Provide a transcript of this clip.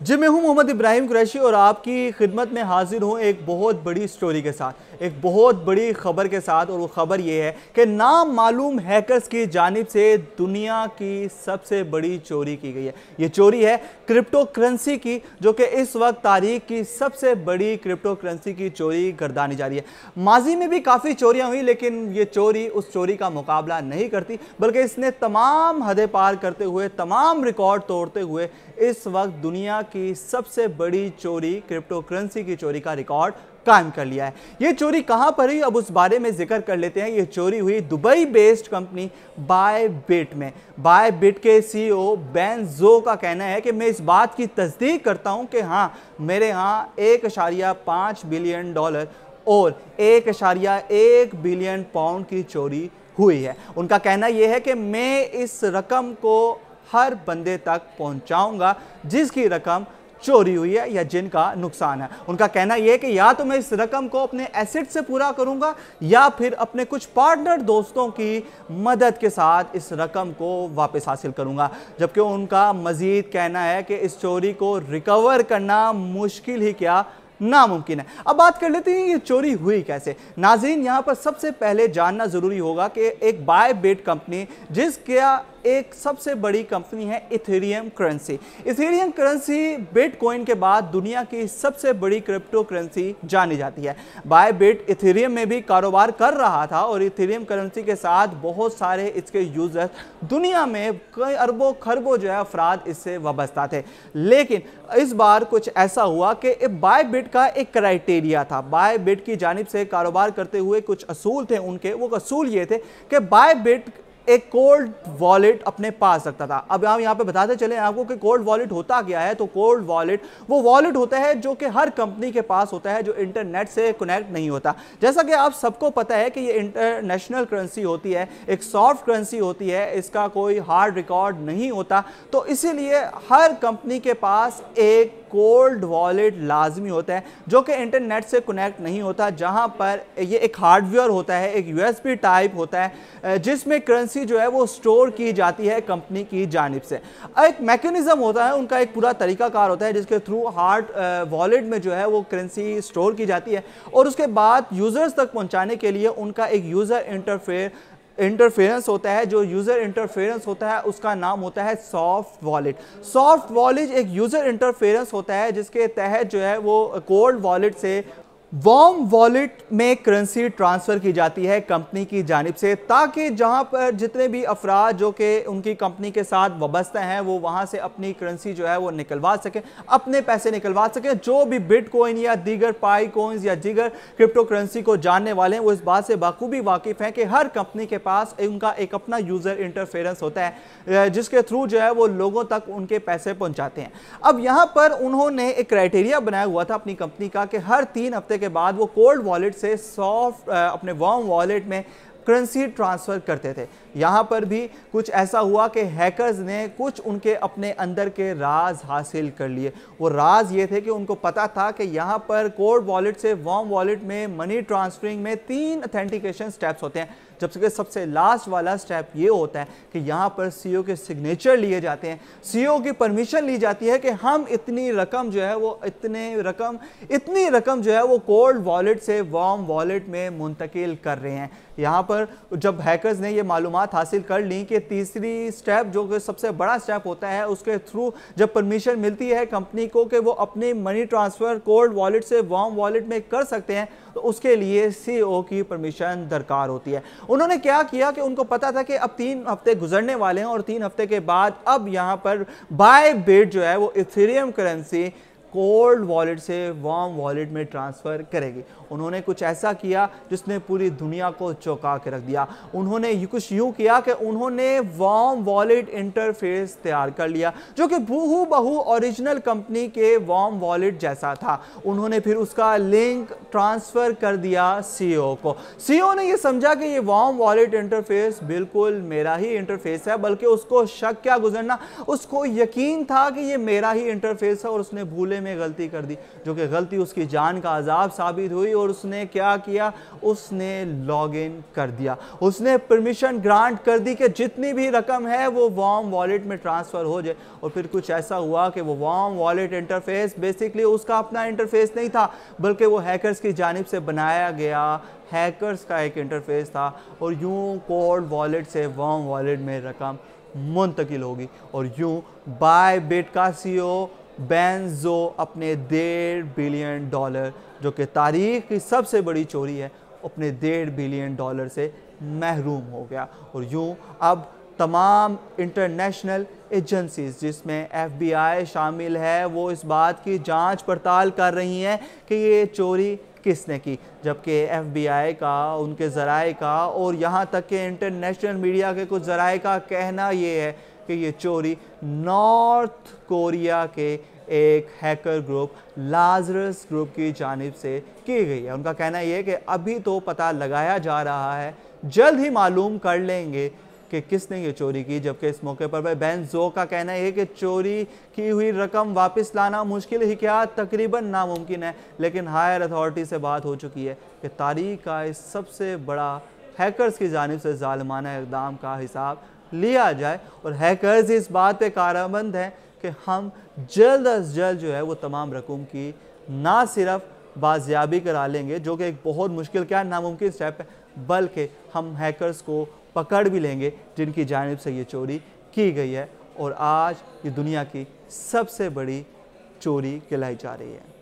जी मैं हूं मोहम्मद इब्राहिम कुरैशी और आपकी खिदमत में हाजिर हूं एक बहुत बड़ी स्टोरी के साथ, एक बहुत बड़ी खबर के साथ। और वो खबर ये है कि नामालूम हैकर्स की जानिब से दुनिया की सबसे बड़ी चोरी की गई है। ये चोरी है क्रिप्टो करेंसी की, जो कि इस वक्त तारीख की सबसे बड़ी क्रिप्टो करेंसी की चोरी गर्दानी जा रही है। माजी में भी काफ़ी चोरियां हुई, लेकिन ये चोरी उस चोरी का मुकाबला नहीं करती, बल्कि इसने तमाम हदें पार करते हुए, तमाम रिकॉर्ड तोड़ते हुए इस वक्त दुनिया की सबसे बड़ी चोरी, क्रिप्टो करेंसी की चोरी का रिकॉर्ड कायम कर लिया है। ये चोरी कहां पर हुई, अब उस बारे में जिक्र कर लेते हैं। ये चोरी हुई दुबई बेस्ड कंपनी बायबिट में। बायबिट के सीईओ बेन ज़ो का कहना है कि मैं इस बात की तस्दीक करता हूं कि हाँ, मेरे यहाँ $1.5 बिलियन और $1.1 बिलियन की चोरी हुई है। उनका कहना यह है कि मैं इस रकम को हर बंदे तक पहुंचाऊंगा जिसकी रकम चोरी हुई है या जिनका नुकसान है। उनका कहना यह है कि या तो मैं इस रकम को अपने एसेट से पूरा करूंगा या फिर अपने कुछ पार्टनर दोस्तों की मदद के साथ इस रकम को वापस हासिल करूंगा। जबकि उनका मजीद कहना है कि इस चोरी को रिकवर करना मुश्किल ही क्या, नामुमकिन है। अब बात कर लेते हैं ये चोरी हुई कैसे। नाज़रीन, यहां पर सबसे पहले जानना जरूरी होगा कि एक बायबिट कंपनी, जिसका एक सबसे बड़ी कंपनी है Ethereum currency. Ethereum currency bitcoin के बाद दुनिया की सबसे बड़ी क्रिप्टो करेंसी जानी जाती है। बायबिट इथेरियम में भी कारोबार कर रहा था और इथेरियम करेंसी के साथ बहुत सारे इसके यूजर्स, दुनिया में कई अरबों खरबों जो है अफराद इससे वाबस्ता थे। लेकिन इस बार कुछ ऐसा हुआ कि बायबिट का एक क्राइटेरिया था। बायबिट की जानिब से कारोबार करते हुए कुछ असूल थे उनके। वो असूल ये थे कि बायबिट एक कोल्ड वॉलेट अपने पास रखता था। अब हम यहाँ पे बताते चले आपको कि कोल्ड वॉलेट होता क्या है। तो कोल्ड वॉलेट वो वॉलेट होता है जो कि हर कंपनी के पास होता है, जो इंटरनेट से कनेक्ट नहीं होता। जैसा कि आप सबको पता है कि ये इंटरनेशनल करेंसी होती है, एक सॉफ्ट करेंसी होती है, इसका कोई हार्ड रिकॉर्ड नहीं होता। तो इसीलिए हर कंपनी के पास एक कोल्ड वॉलेट लाजमी होता है जो कि इंटरनेट से कनेक्ट नहीं होता, जहां पर ये एक हार्डवेयर होता है, एक यूएसबी टाइप होता है, जिसमें करेंसी जो है वो स्टोर की जाती है कंपनी की जानिब से। एक मैकेनिज्म होता है, उनका एक पूरा तरीकाकार होता है जिसके थ्रू हार्ड वॉलेट में जो है वो करेंसी स्टोर की जाती है और उसके बाद यूजर्स तक पहुंचाने के लिए उनका एक यूजर इंटरफेरेंस होता है। जो यूजर इंटरफेरेंस होता है उसका नाम होता है सॉफ्ट वॉलेट। सॉफ्ट वॉलेट एक यूजर इंटरफेरेंस होता है जिसके तहत जो है वो कोल्ड वॉलेट से वार्म वॉलेट में करेंसी ट्रांसफ़र की जाती है कंपनी की जानिब से, ताकि जहां पर जितने भी अफराद जो कि उनकी कंपनी के साथ वाबस्ता हैं वो वहां से अपनी करेंसी जो है वो निकलवा सकें, अपने पैसे निकलवा सकें। जो भी बिटकॉइन या दीगर पाई कॉइन्स या दीगर क्रिप्टो करेंसी को जानने वाले हैं वो इस बात से बाखूबी वाकिफ़ हैं कि हर कंपनी के पास उनका एक अपना यूज़र इंटरफेरेंस होता है जिसके थ्रू जो है वो लोगों तक उनके पैसे पहुँचाते हैं। अब यहाँ पर उन्होंने एक क्राइटेरिया बनाया हुआ था अपनी कंपनी का कि हर 3 हफ्ते के बाद वो कोल्ड वॉलेट से सॉफ्ट अपने वार्म वॉलेट में करेंसी ट्रांसफ़र करते थे। यहाँ पर भी कुछ ऐसा हुआ कि हैकर्स ने कुछ उनके अपने अंदर के राज हासिल कर लिए। वो राज ये थे कि उनको पता था कि यहाँ पर कोल्ड वॉलेट से वार्म वॉलेट में मनी ट्रांसफरिंग में 3 ऑथेंटिकेशन स्टेप्स होते हैं, जबकि सबसे लास्ट वाला स्टेप ये होता है कि यहाँ पर सीईओ के सिग्नेचर लिए जाते हैं, सीईओ की परमिशन ली जाती है कि हम इतनी रकम जो है वो इतनी रकम जो है वो कोल्ड वॉलेट से वार्म वॉलेट में मुंतकिल कर रहे हैं। यहाँ पर जब हैकर्स ने ये मालूमात हासिल कर ली कि तीसरी स्टेप जो कि सबसे बड़ा स्टेप होता है, उसके थ्रू जब परमिशन मिलती है कंपनी को कि वो अपनी मनी ट्रांसफ़र कोल्ड वॉलेट से वार्म वॉलेट में कर सकते हैं, तो उसके लिए सीईओ की परमिशन दरकार होती है। उन्होंने क्या किया कि उनको पता था कि अब 3 हफ्ते गुजरने वाले हैं और 3 हफ्ते के बाद अब यहाँ पर बायबिट जो है वो इथेरियम करेंसी कोल्ड वॉलेट से वार्म वॉलेट में ट्रांसफ़र करेगी। उन्होंने कुछ ऐसा किया जिसने पूरी दुनिया को चौंका के रख दिया। उन्होंने कुछ यूँ किया कि उन्होंने वार्म वॉलेट इंटरफेस तैयार कर लिया जो कि बहू ओरिजिनल कंपनी के वार्म वॉलेट जैसा था। उन्होंने फिर उसका लिंक ट्रांसफ़र कर दिया सीईओ को। सीईओ ने यह समझा कि ये वार्म वॉलेट इंटरफेस बिल्कुल मेरा ही इंटरफेस है, बल्कि उसको शक क्या गुजरना, उसको यकीन था कि ये मेरा ही इंटरफेस है और उसने भूले में गलती कर दी, जो कि गलती उसकी जान का अजाब साबित हुई और उसने क्या किया, उसने लॉगिन कर दिया, उसने परमिशन ग्रांट कर दी कि जितनी भी रकम है वो वार्म वॉलेट में ट्रांसफ़र हो जाए। और फिर कुछ ऐसा हुआ कि वो वार्म वॉलेट इंटरफेस बेसिकली उसका अपना इंटरफेस नहीं था, बल्कि वो हैकर्स की जानिब से बनाया गया हैकर्स का एक इंटरफेस था। और यूं कोल्ड वॉलेट से वार्म वॉलेट में रकम मुंतकिल होगी और यूं बायबिट का CEO बेंजो अपने $1.5 बिलियन, जो कि तारीख की सबसे बड़ी चोरी है, अपने $1.5 बिलियन से महरूम हो गया। और यूं अब तमाम इंटरनेशनल एजेंसीज जिसमें FBI शामिल है वो इस बात की जांच पड़ताल कर रही हैं कि ये चोरी किसने की, जबकि FBI का, उनके ज़राए का और यहाँ तक कि इंटरनेशनल मीडिया के कुछ ज़राए का कहना ये है कि ये चोरी नॉर्थ कोरिया के एक हैकर ग्रुप लाजरस ग्रुप की जानिब से की गई है। उनका कहना यह है कि अभी तो पता लगाया जा रहा है, जल्द ही मालूम कर लेंगे कि किसने ये चोरी की। जबकि इस मौके पर बेंजो का कहना है कि चोरी की हुई रकम वापस लाना मुश्किल ही क्या, तकरीबन नामुमकिन है, लेकिन हायर अथॉरिटी से बात हो चुकी है कि तारीख का इस सबसे बड़ा हैकर्स की जानिब से जालिमाना इक़दाम का हिसाब लिया जाए। और हैकर्स इस बात पे कारबंद हैं कि हम जल्द अज जल्द जो है वो तमाम रकम की ना सिर्फ बाजियाबी करा लेंगे, जो कि एक बहुत मुश्किल क्या नामुमकिन स्टेप है, बल्कि हम हैकर्स को पकड़ भी लेंगे जिनकी जानिब से ये चोरी की गई है। और आज ये दुनिया की सबसे बड़ी चोरी कहलाई जा रही है।